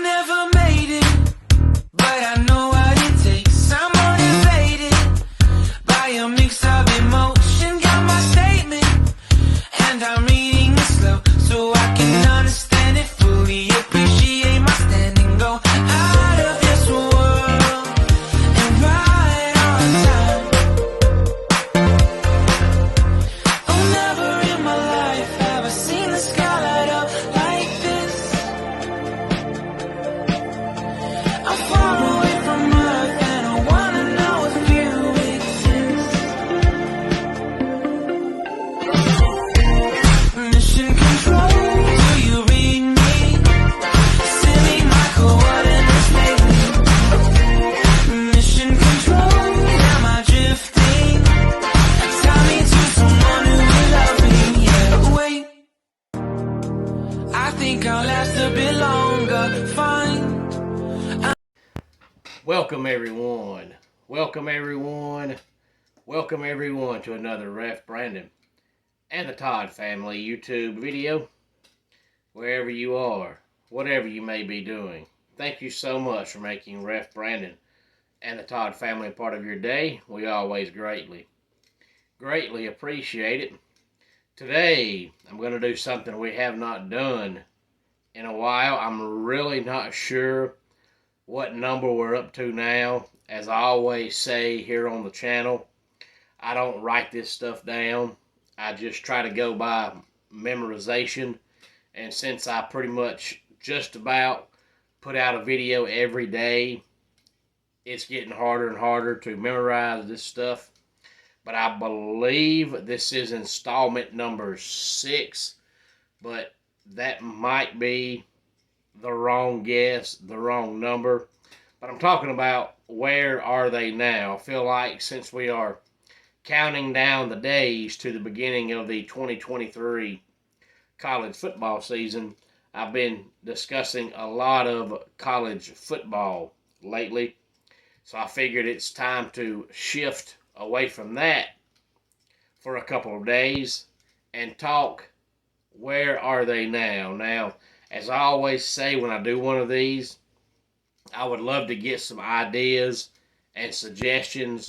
never made it, but I know what it takes. I'm motivated by a mix of emotion. Got my statement, and I'm reading it slow so I can understand it fully. Appreciate my standing, go out of this world and right on time. Oh, never in my life have I seen the sky light up like this. I'm far away from Earth and I wanna know if you exist. Mission control, do you read me? Send me my coordinates lately. Mission control, am I drifting? Tie me to someone who will love me, yeah. Wait, I think I'll last a bit longer. Fine. Welcome everyone. Welcome everyone. Welcome everyone to another Ref Brandon and the Todd family YouTube video. Wherever you are, whatever you may be doing, thank you so much for making Ref Brandon and the Todd family a part of your day. We always greatly appreciate it. Today, I'm going to do something we have not done in a while. I'm really not sure what number we're up to now. As I always say here on the channel, I don't write this stuff down. I just try to go by memorization. And since I pretty much just about put out a video every day, it's getting harder and harder to memorize this stuff. But I believe this is installment number 6, but that might be the wrong guess, the wrong number. But I'm talking about where are they now. I feel like since we are counting down the days to the beginning of the 2023 college football season, I've been discussing a lot of college football lately. So I figured it's time to shift away from that for a couple of days and talk where are they now. Now, as I always say when I do one of these, I would love to get some ideas and suggestions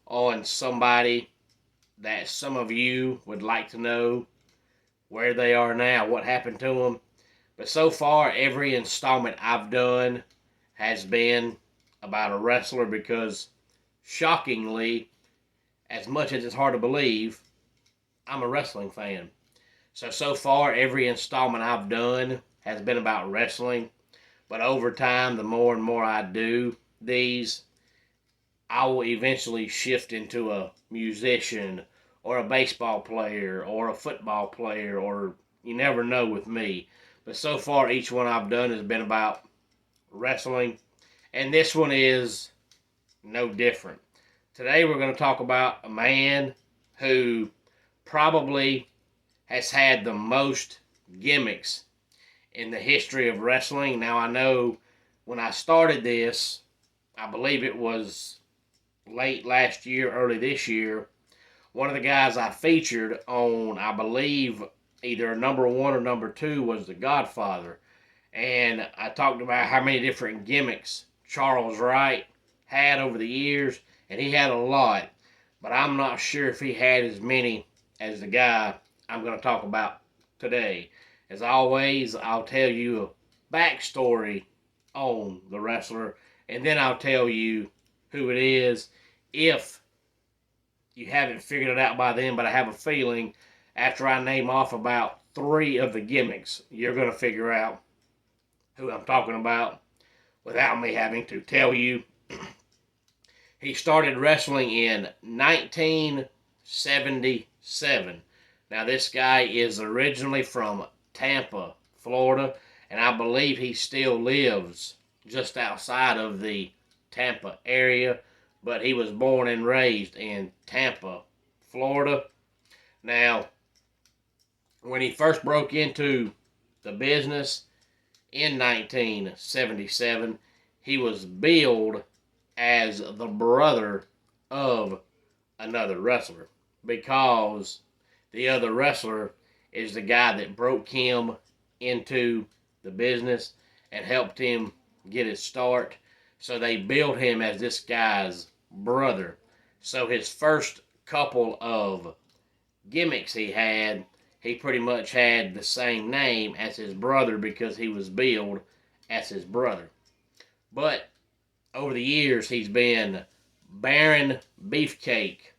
on somebody that some of you would like to know where they are now, what happened to them. But so far, every installment I've done has been about a wrestler because, shockingly, as much as it's hard to believe, I'm a wrestling fan. So far, every installment I've done has been about wrestling. But over time, the more and more I do these, I will eventually shift into a musician or a baseball player or a football player, or you never know with me. But so far, each one I've done has been about wrestling. And this one is no different. Today we're going to talk about a man who probably has had the most gimmicks in the history of wrestling. Now, I know when I started this, I believe it was late last year, early this year, one of the guys I featured on, I believe, either number 1 or number 2 was The Godfather. And I talked about how many different gimmicks Charles Wright had over the years, and he had a lot. But I'm not sure if he had as many as the guy I'm going to talk about today. As always, I'll tell you a backstory on the wrestler, and then I'll tell you who it is if you haven't figured it out by then. But I have a feeling after I name off about 3 of the gimmicks, you're going to figure out who I'm talking about without me having to tell you. He started wrestling in 1977. Now, this guy is originally from Tampa, Florida, and I believe he still lives just outside of the Tampa area, but he was born and raised in Tampa, Florida. Now, when he first broke into the business in 1977, he was billed as the brother of another wrestler, because the other wrestler is the guy that broke him into the business and helped him get his start. So they billed him as this guy's brother. So his first couple of gimmicks he pretty much had the same name as his brother because he was billed as his brother. But over the years, he's been Baron Beefcake,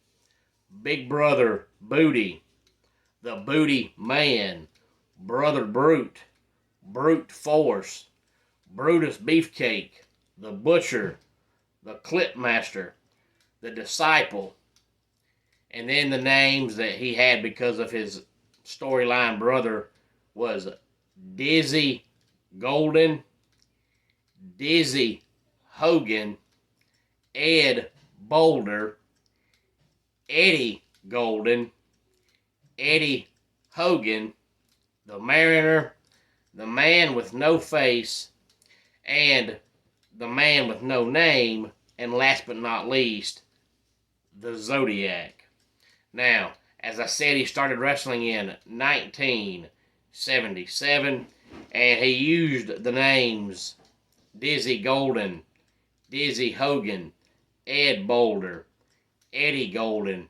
Big Brother Booty, the Booty Man, Brother Brute, Brute Force, Brutus Beefcake, the Butcher, the Clipmaster, the Disciple, and then the names that he had because of his storyline brother was Dizzy Golden, Dizzy Hogan, Ed Boulder, Eddie Golden, Eddie Hogan, the Mariner, the Man with No Face, and the Man with No Name, and last but not least, the Zodiac. Now, as I said, he started wrestling in 1977, and he used the names Dizzy Golden, Dizzy Hogan, Ed Boulder, Eddie Golden,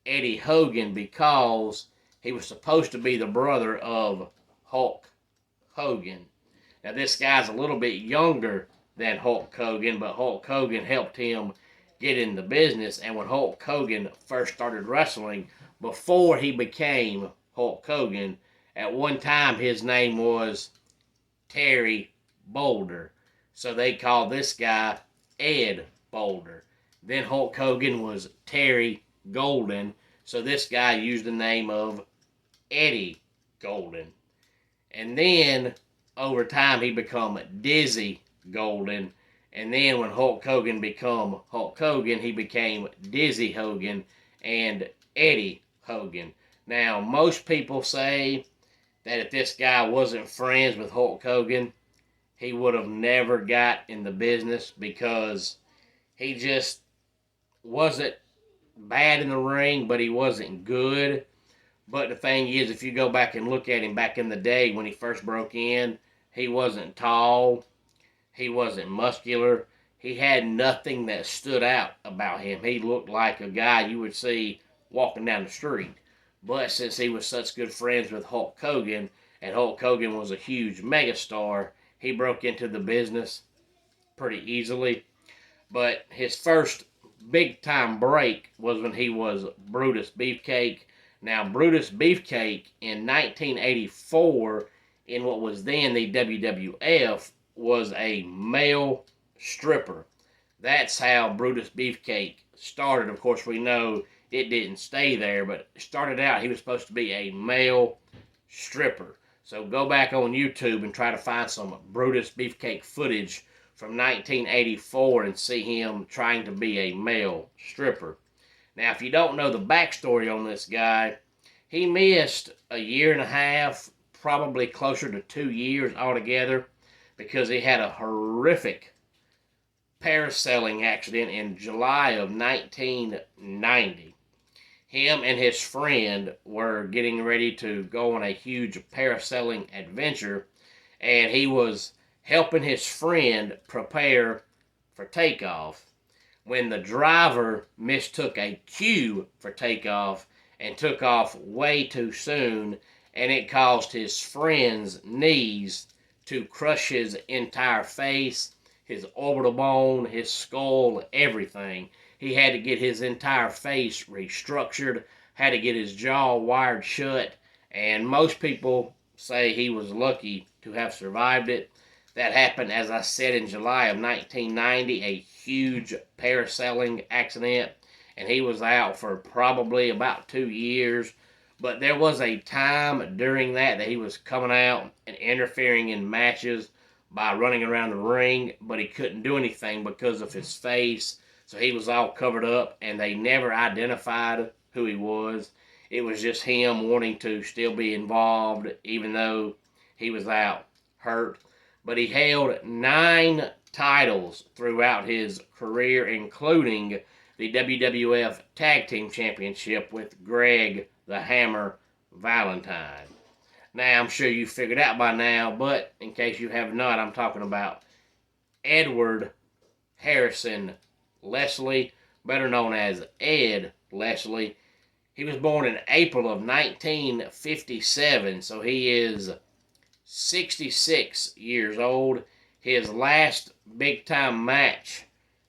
Eddie Hogan because he was supposed to be the brother of Hulk Hogan. Now, this guy's a little bit younger than Hulk Hogan, but Hulk Hogan helped him get in the business. And when Hulk Hogan first started wrestling, before he became Hulk Hogan, at one time his name was Terry Boulder. So they called this guy Ed Boulder. Then Hulk Hogan was Terry Golden. So this guy used the name of Eddie Golden. And then over time he become Dizzy Golden. And then when Hulk Hogan became Hulk Hogan, he became Dizzy Hogan and Eddie Hogan. Now, most people say that if this guy wasn't friends with Hulk Hogan, he would have never got in the business because he just wasn't bad in the ring, but he wasn't good. But the thing is, if you go back and look at him back in the day when he first broke in, he wasn't tall. He wasn't muscular. He had nothing that stood out about him. He looked like a guy you would see walking down the street. But since he was such good friends with Hulk Hogan, and Hulk Hogan was a huge megastar, he broke into the business pretty easily. But his first big time break was when he was Brutus Beefcake. Now, Brutus Beefcake in 1984, in what was then the WWF, was a male stripper. That's how Brutus Beefcake started. Of course, we know it didn't stay there, but it started out, he was supposed to be a male stripper. So go back on YouTube and try to find some Brutus Beefcake footage from 1984 and see him trying to be a male stripper. Now, if you don't know the backstory on this guy, he missed a year and a half, probably closer to 2 years altogether, because he had a horrific parasailing accident in July of 1990. Him and his friend were getting ready to go on a huge parasailing adventure, and he was helping his friend prepare for takeoff when the driver mistook a cue for takeoff and took off way too soon, and it caused his friend's knees to crush his entire face, his orbital bone, his skull, everything. He had to get his entire face restructured, had to get his jaw wired shut, and most people say he was lucky to have survived it. That happened, as I said, in July of 1990, a huge parasailing accident, and he was out for probably about 2 years. But there was a time during that he was coming out and interfering in matches by running around the ring, but he couldn't do anything because of his face. So he was all covered up, and they never identified who he was. It was just him wanting to still be involved, even though he was out hurt. But he held 9 titles throughout his career, including the WWF Tag Team Championship with Greg the Hammer Valentine. Now, I'm sure you figured out by now, but in case you have not, I'm talking about Edward Harrison Leslie, better known as Ed Leslie. He was born in April of 1957, so he is 66 years old. His last big-time match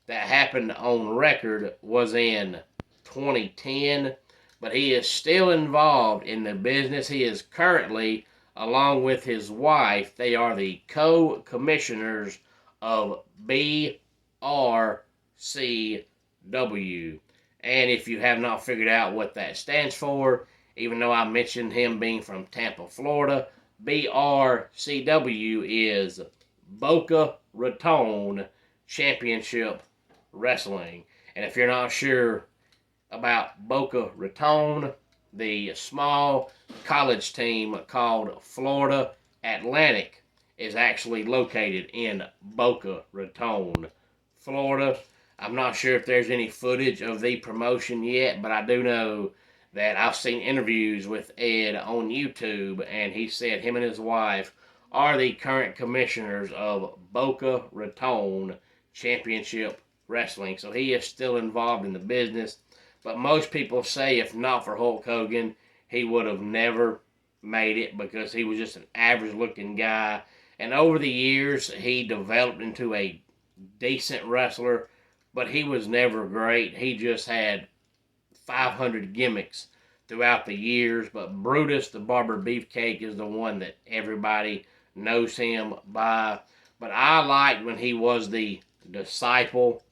that happened on record was in 2010, but he is still involved in the business. He is currently, along with his wife, they are the co-commissioners of BRCW. And if you have not figured out what that stands for, even though I mentioned him being from Tampa, Florida, BRCW is Boca Raton Championship Wrestling. And if you're not sure about Boca Raton, the small college team called Florida Atlantic is actually located in Boca Raton, Florida. I'm not sure if there's any footage of the promotion yet, but I do know that I've seen interviews with Ed on YouTube, and he said him and his wife are the current commissioners of Boca Raton Championship Wrestling. So he is still involved in the business. But most people say if not for Hulk Hogan, he would have never made it, because he was just an average looking guy. And over the years, he developed into a decent wrestler, but he was never great. He just had 500 gimmicks throughout the years. But Brutus the Barber Beefcake is the one that everybody knows him by. But I liked when he was the disciple,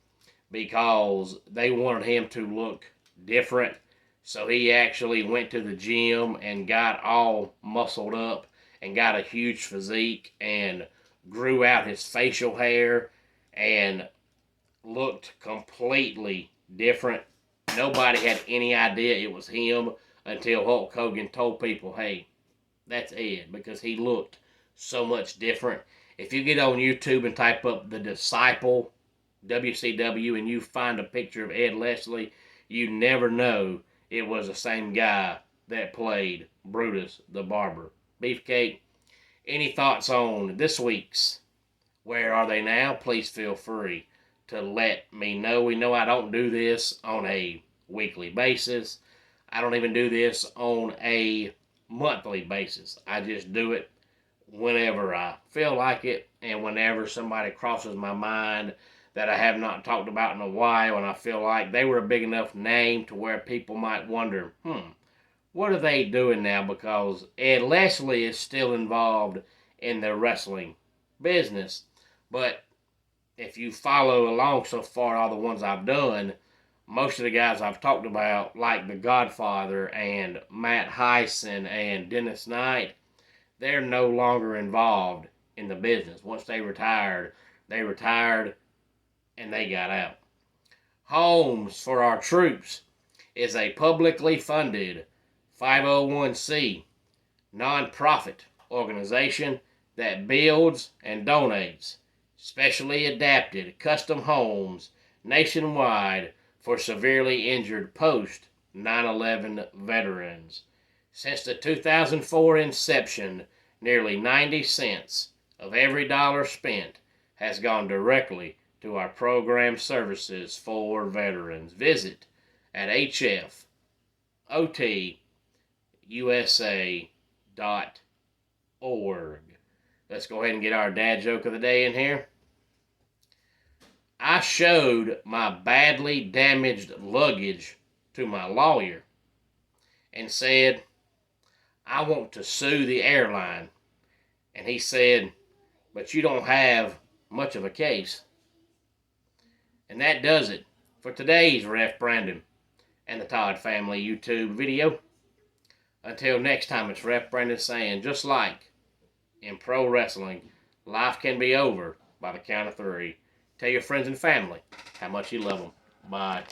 because they wanted him to look different. So he actually went to the gym and got all muscled up and got a huge physique and grew out his facial hair and looked completely different. Nobody had any idea it was him until Hulk Hogan told people, hey, that's Ed, because he looked so much different. If you get on YouTube and type up The Disciple WCW and you find a picture of Ed Leslie, you never know it was the same guy that played Brutus the Barber Beefcake. Any thoughts on this week's Where Are They Now? Please feel free to let me know. We know I don't do this on a weekly basis. I don't even do this on a monthly basis. I just do it whenever I feel like it, and whenever somebody crosses my mind that I have not talked about in a while, and I feel like they were a big enough name to where people might wonder, what are they doing now? Because Ed Leslie is still involved in the wrestling business. But if you follow along so far, all the ones I've done, most of the guys I've talked about, like The Godfather and Matt Hyson and Dennis Knight, they're no longer involved in the business. Once they retired and they got out. Homes for Our Troops is a publicly funded 501c nonprofit organization that builds and donates specially adapted custom homes nationwide for severely injured post 9/11 veterans. Since the 2004 inception, nearly 90 cents of every dollar spent has gone directly to our program services for veterans. Visit at hfotusa.org. Let's go ahead and get our dad joke of the day in here. I showed my badly damaged luggage to my lawyer and said, I want to sue the airline. And he said, but you don't have much of a case. And that does it for today's Ref Brandon and the Todd Family YouTube video. Until next time, it's Ref Brandon saying, just like in pro wrestling, life can be over by the count of 3. Tell your friends and family how much you love them. Bye.